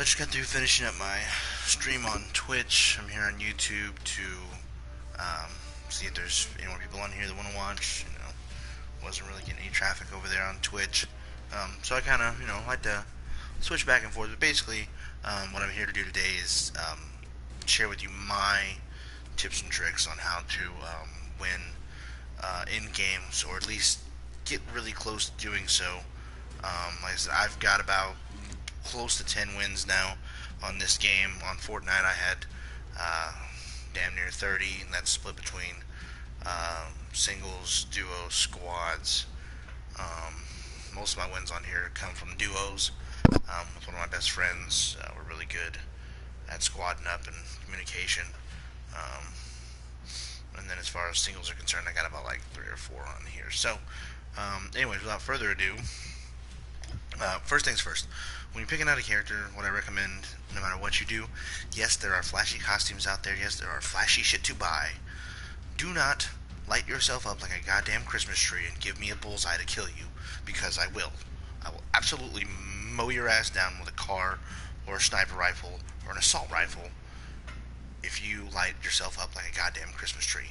I just got through finishing up my stream on Twitch. I'm here on YouTube to see if there's any more people on here that want to watch. Wasn't really getting any traffic over there on Twitch. So I kind of, like to switch back and forth. But basically, what I'm here to do today is share with you my tips and tricks on how to win in games, or at least get really close to doing so. Like I said, I've got about close to 10 wins now on this game. On Fortnite, I had damn near 30, and that's split between singles, duos, squads. Most of my wins on here come from duos. With one of my best friends, we're really good at squadding up and communication. Um, and then as far as singles are concerned, I got about like 3 or 4 on here. So, anyways, without further ado, first things first. When you're picking out a character, what I recommend, no matter what you do, yes, there are flashy costumes out there. Yes, there are flashy shit to buy. Do not light yourself up like a goddamn Christmas tree and give me a bullseye to kill you, because I will. I will absolutely mow your ass down with a car or a sniper rifle or an assault rifle if you light yourself up like a goddamn Christmas tree.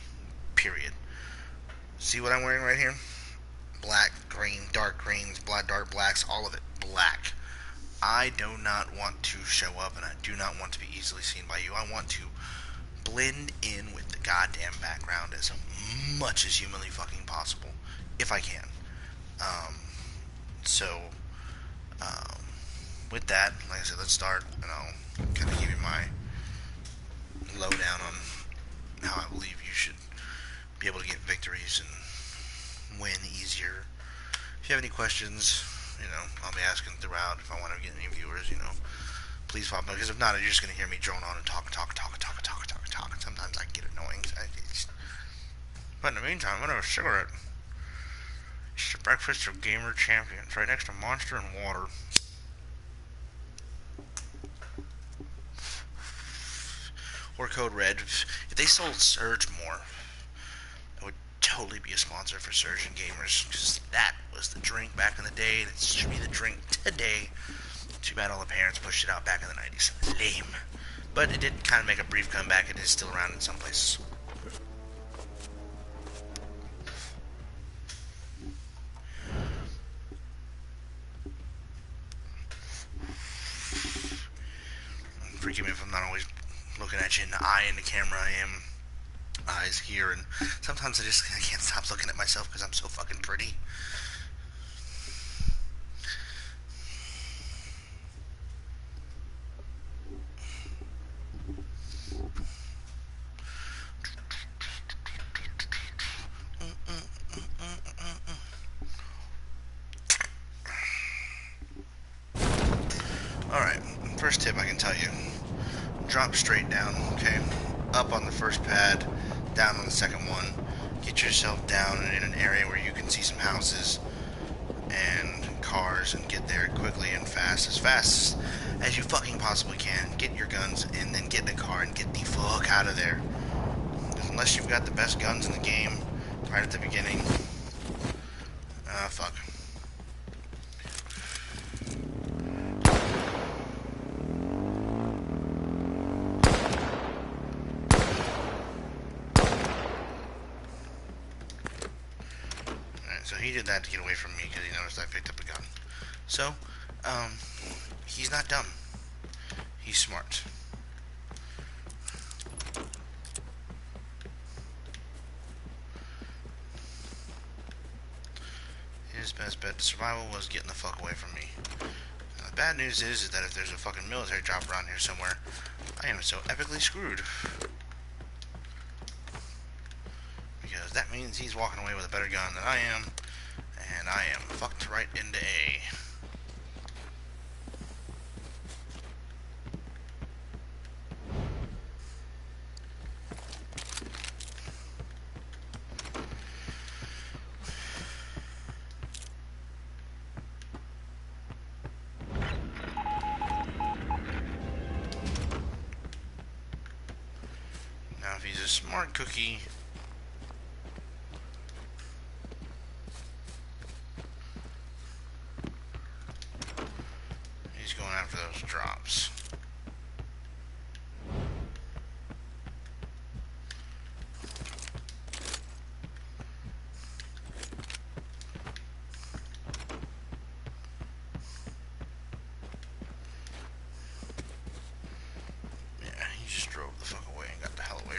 Period. See what I'm wearing right here? Black, green, dark greens, dark blacks, all of it black. I do not want to show up, and I do not want to be easily seen by you. I want to blend in with the goddamn background as much as humanly fucking possible, if I can. Um, so, um, with that, like I said, let's start, and I'll kind of give you my lowdown on how I believe you should be able to get victories and win easier. If you have any questions, I'll be asking throughout. If I want to get any viewers, please pop up. Because if not, you're just going to hear me drone on and talk. And sometimes I get annoying. But in the meantime, I'm going to have a cigarette. It's the breakfast of gamer champions, right next to Monster and water. Or Code Red. If they sold Surge more, I would totally be a sponsor for Surge and Gamers, because that was the drink back in the day, and it should be the drink today. Too bad all the parents pushed it out back in the 90s. Lame. But it did kind of make a brief comeback. It is still around in some places. Forgive me if I'm not always looking at you in the eye in the camera. I am eyes here, and sometimes I can't stop looking at myself because I'm so fucking pretty. Alright, first tip I can tell you. Drop straight down, okay? Up on the first pad, down on the second one. Get yourself down in an area where you can see some houses and cars, and get there quickly and fast as you fucking possibly can. Get your guns and then get in a car and get the fuck out of there. Because unless you've got the best guns in the game right at the beginning, fuck. So he did that to get away from me because he noticed I picked up a gun. So, he's not dumb. He's smart. His best bet to survival was getting the fuck away from me. Now, the bad news is that if there's a fucking military drop around here somewhere, I am so epically screwed. Because that means he's walking away with a better gun than I am, and I am fucked right into A. Now if he's a smart cookie, he's going after those drops.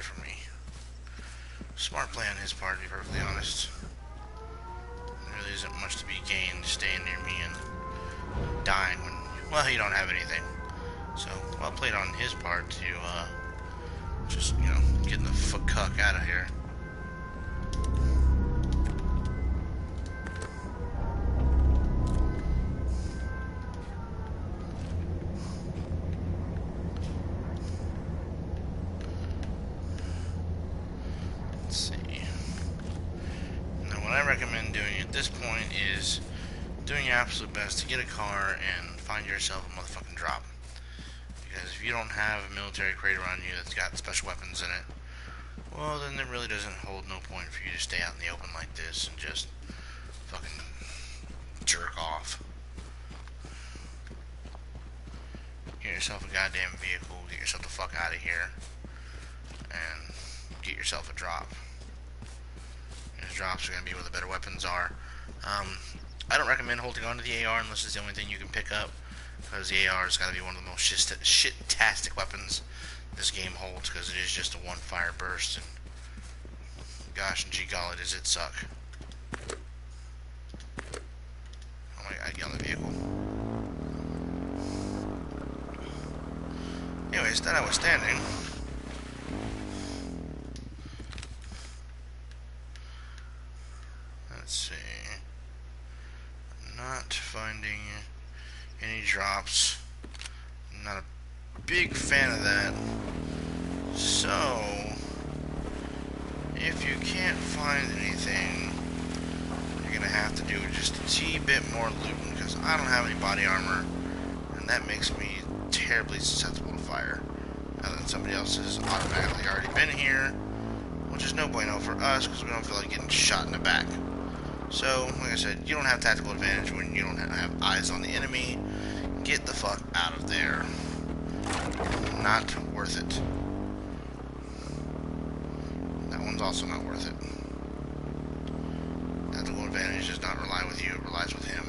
away from me. Smart play on his part, to be perfectly honest. There really isn't much to be gained staying near me and dying when, well, you don't have anything. So, well played on his part to, just, you know, getting the fuck out of here. Let's see. Now, what I recommend doing at this point is doing your absolute best to get a car and find yourself a motherfucking drop. Because if you don't have a military crate around you that's got special weapons in it, well, then there really doesn't hold no point for you to stay out in the open like this and just fucking jerk off. Get yourself a goddamn vehicle, get yourself the fuck out of here, and get yourself a drop. Those drops are going to be where the better weapons are. I don't recommend holding on to the AR unless it's the only thing you can pick up, because the AR has got to be one of the most shit-tastic weapons this game holds, because it is just a one-fire burst, and gosh and gee golly does it suck. Oh my god, get on the vehicle. Anyways, that notwithstanding, let's see, not finding any drops. I'm not a big fan of that. So, if you can't find anything, you're gonna have to do just a tee bit more looting, because I don't have any body armor, and that makes me terribly susceptible to fire. Now that somebody else has automatically already been here, which is no bueno for us, because we don't feel like getting shot in the back. So, like I said, you don't have tactical advantage when you don't have eyes on the enemy. Get the fuck out of there. Not worth it. That one's also not worth it. Tactical advantage does not rely with you, it relies with him.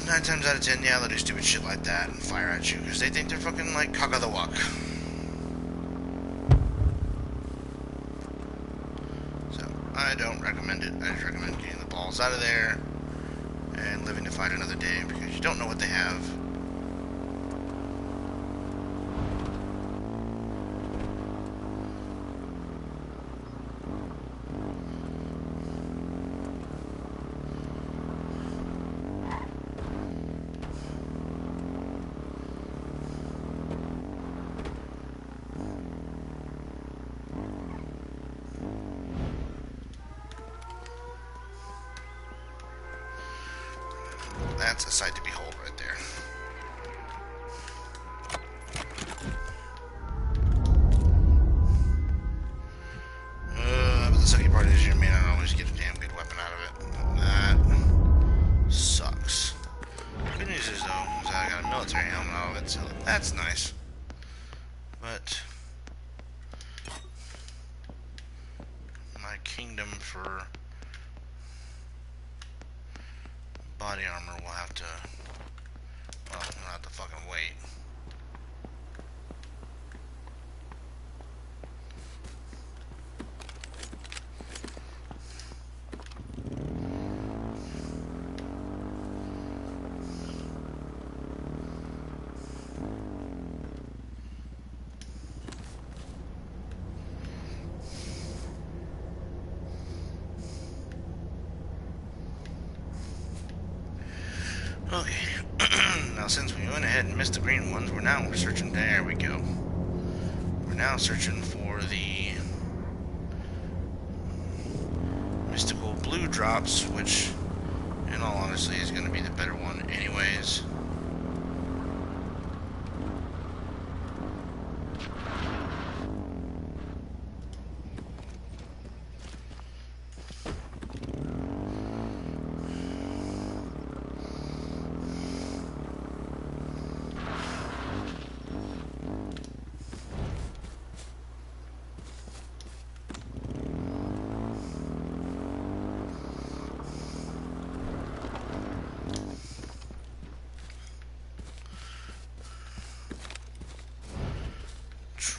9 times out of 10, yeah, they'll do stupid shit like that and fire at you, because they think they're fucking like cock of the walk. I don't recommend it. I just recommend getting the balls out of there and living to fight another day, because you don't know what they have. That's a sight to behold right there. But the sucky part is you may not always get a damn good weapon out of it. That sucks. Good news is, though, is I got a military helmet out of it, so that's nice. But my kingdom for body armor will have to, well, we'll have to fucking wait. Okay, now since we went ahead and missed the green ones, we're now searching, there we go. We're now searching for the mystical blue drops, which, in all honesty, is going to be the better one anyways.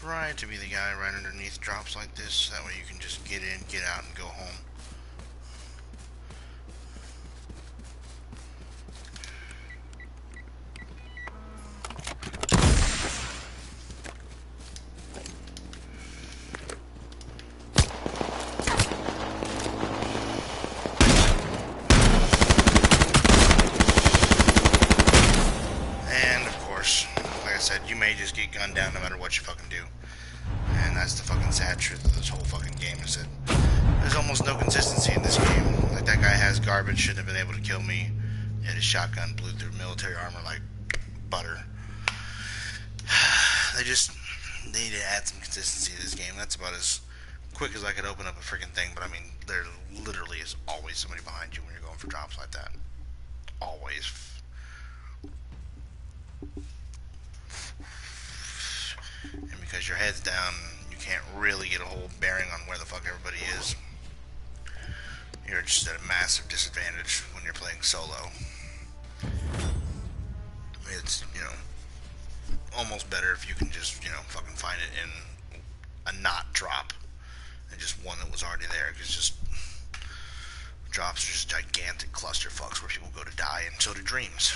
try to be the guy right underneath drops like this. That way you can just get in, get out, and go home. You may just get gunned down no matter what you fucking do. And that's the fucking sad truth of this whole fucking game, is that there's almost no consistency in this game. Like, that guy has garbage, shouldn't have been able to kill me, and his shotgun blew through military armor like butter. They need to add some consistency to this game. That's about as quick as I could open up a freaking thing, but I mean, there literally is always somebody behind you when you're going for drops like that. Always. And because your head's down, you can't really get a whole bearing on where the fuck everybody is. You're just at a massive disadvantage when you're playing solo. It's, almost better if you can just, fucking find it in a not drop and just one that was already there, because just drops are just gigantic clusterfucks where people go to die, and so do dreams.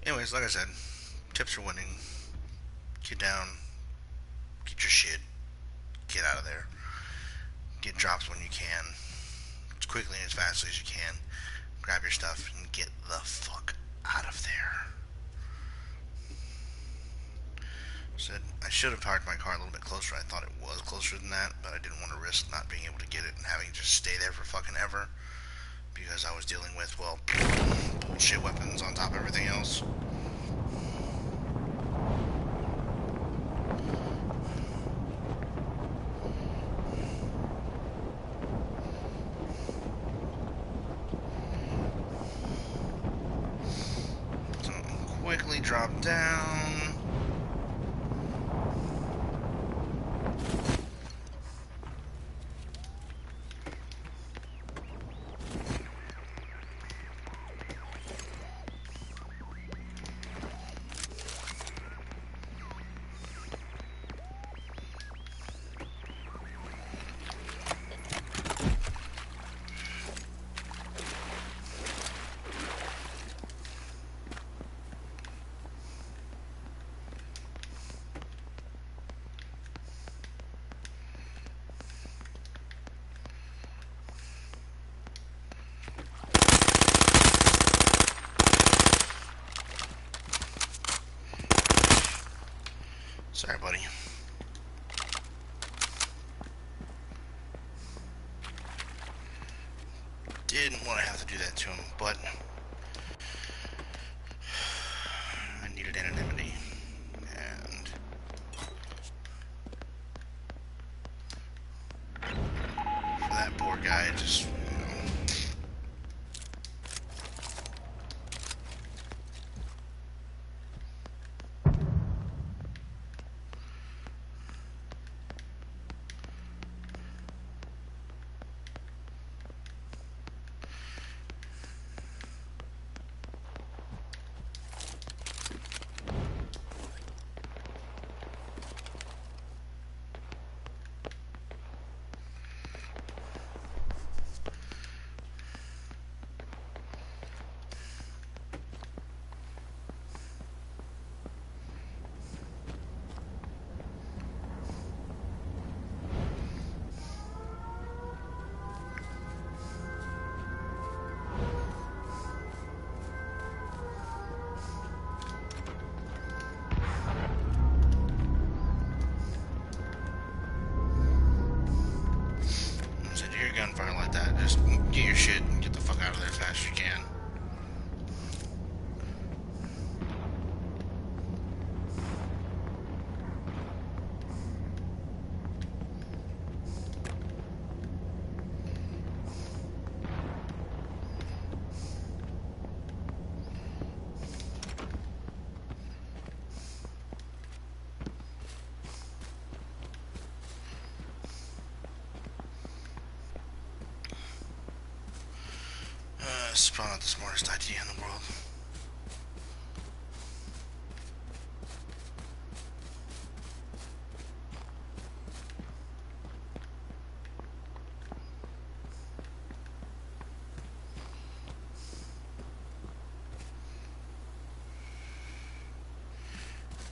Anyways, like I said, tips for winning: get down, get your shit, get out of there, get drops when you can, as quickly and as fast as you can, grab your stuff and get the fuck out of there. Said I should have parked my car a little bit closer. I thought it was closer than that, but I didn't want to risk not being able to get it and having to just stay there for fucking ever, because I was dealing with, well, bullshit weapons on top of everything else. So quickly drop down. Sorry, buddy. Didn't want to have to do that to him, but I needed anonymity, and for that poor guy, just, gunfire like that, just get your shit and get the fuck out of there as fast as you can. It's probably not the smartest idea in the world.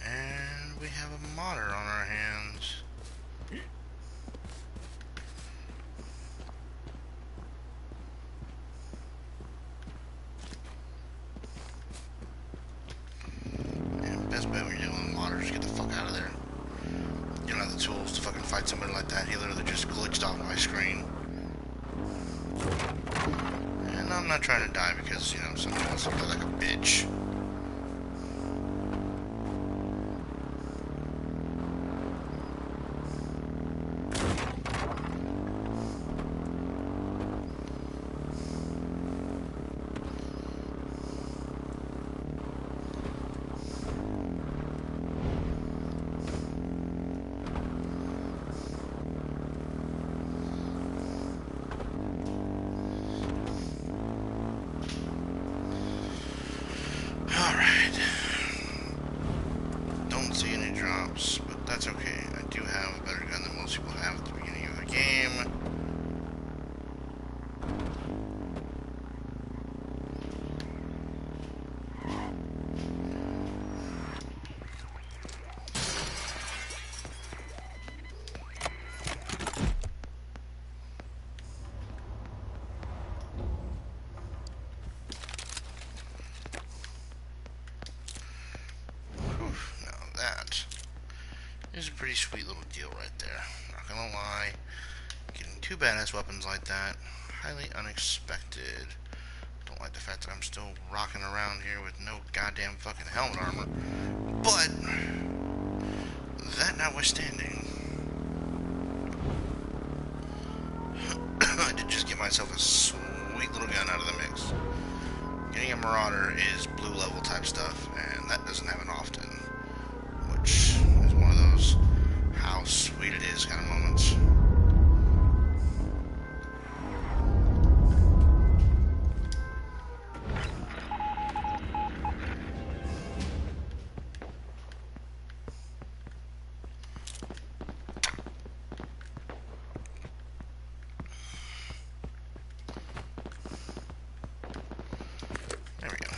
And we have a modder on our hands. And best bet when you're dealing with modders, get the fuck out of there. You don't have the tools to fucking fight somebody like that. He literally just glitched off my screen. And I'm not trying to die because, you know, somebody wants to play like a bitch. Alright. Don't see any drops, but that's okay. I do have a better gun than most people have at the beginning of the game. That is a pretty sweet little deal right there. Not gonna lie, getting two badass weapons like that, highly unexpected. Don't like the fact that I'm still rocking around here with no goddamn fucking helmet armor. But that notwithstanding, I did just get myself a sweet little gun out of the mix. Getting a Marauder is blue level type stuff, and that doesn't happen often. Which is one of those how sweet it is kind of moments. There we go.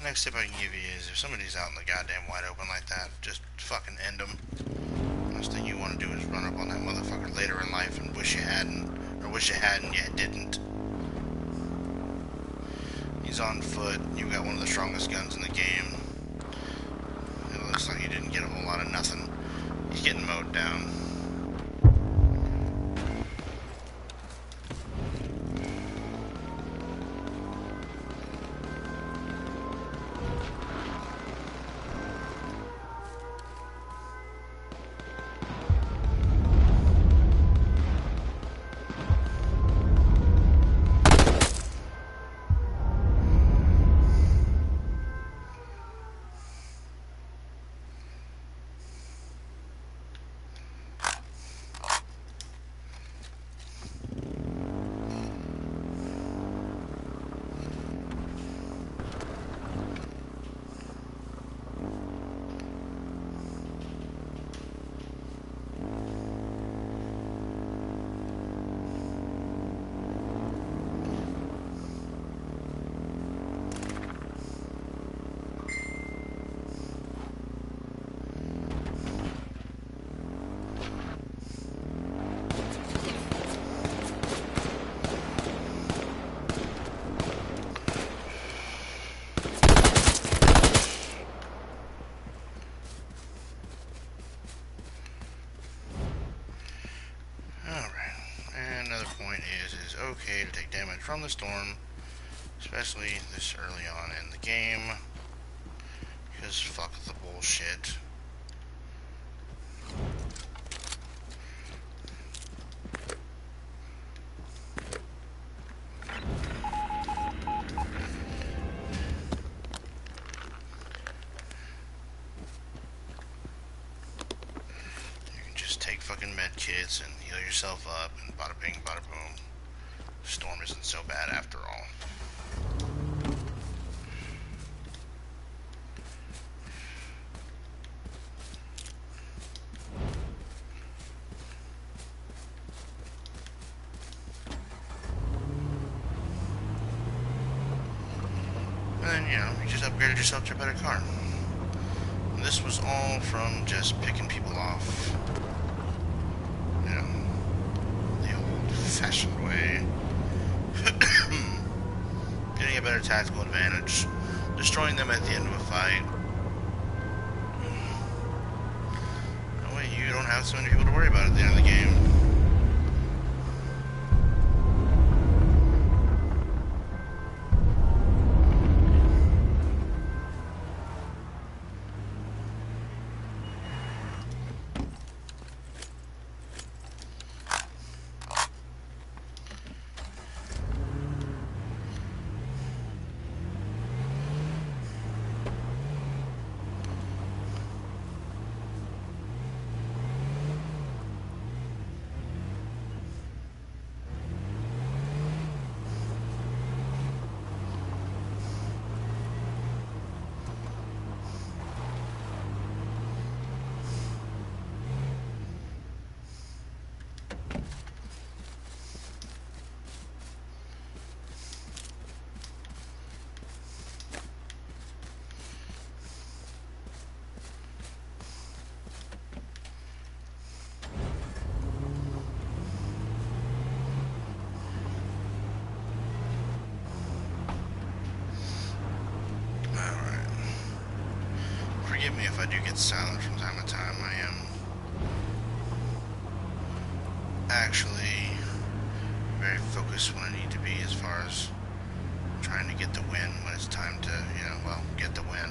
Next tip I can give you is if somebody's out in the goddamn wide open like that, just fucking end them. Last thing you want to do is run up on that motherfucker later in life and wish you hadn't, or wish you had and yet didn't. He's on foot. You've got one of the strongest guns in the game. It looks like he didn't get a whole lot of nothing. He's getting mowed down. damage from the storm, especially this early on in the game, because fuck the bullshit. Take fucking med kits and heal yourself up, and bada bing, bada boom. Storm isn't so bad after all. And then, you know, you just upgraded yourself to a better car. And this was all from just picking people off. You know, the old-fashioned way. Getting a better tactical advantage. Destroying them at the end of a fight. That way you don't have so many people to worry about at the end of the game. Forgive me if I do get silent from time to time. I am actually very focused when I need to be, as far as trying to get the win when it's time to, you know, well, get the win.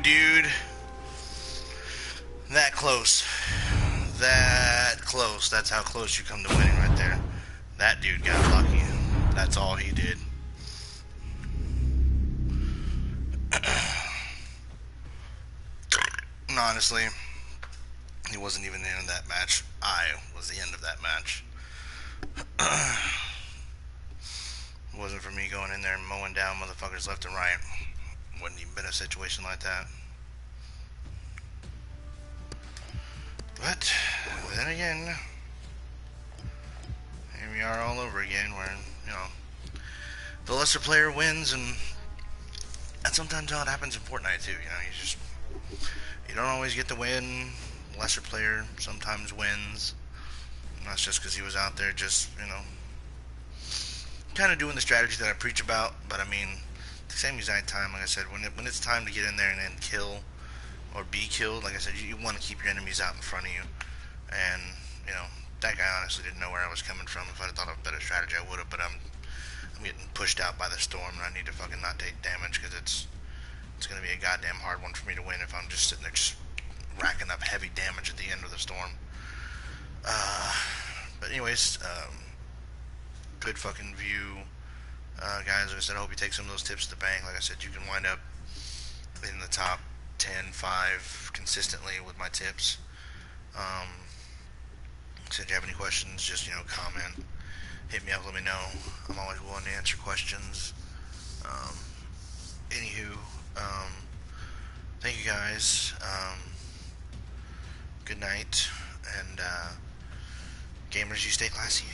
dude. That close. That close. That's how close you come to winning right there. That dude got lucky. That's all he did. And honestly, he wasn't even the end of that match. I was the end of that match. It wasn't for me going in there and mowing down motherfuckers left and right. Wouldn't even been a situation like that. But then again, here we are all over again, where the lesser player wins, and that's sometimes how it happens in Fortnite too. You don't always get the win. Lesser player sometimes wins. And that's just because he was out there just kind of doing the strategy that I preach about. But I mean, at the same exact time, like I said, when it's time to get in there and then kill or be killed, like I said, you want to keep your enemies out in front of you. And that guy honestly didn't know where I was coming from. If I'd thought of a better strategy, I would have. But I'm getting pushed out by the storm, and I need to fucking not take damage, because it's gonna be a goddamn hard one for me to win if I'm just sitting there just racking up heavy damage at the end of the storm. But anyways, good fucking view, guys. Like I said, I hope you take some of those tips to the bank. Like I said, you can wind up in the top 10, 5 consistently with my tips. So if you have any questions, just comment, hit me up, let me know. I'm always willing to answer questions. Anywho, thank you guys. Good night, and gamers, you stay classy.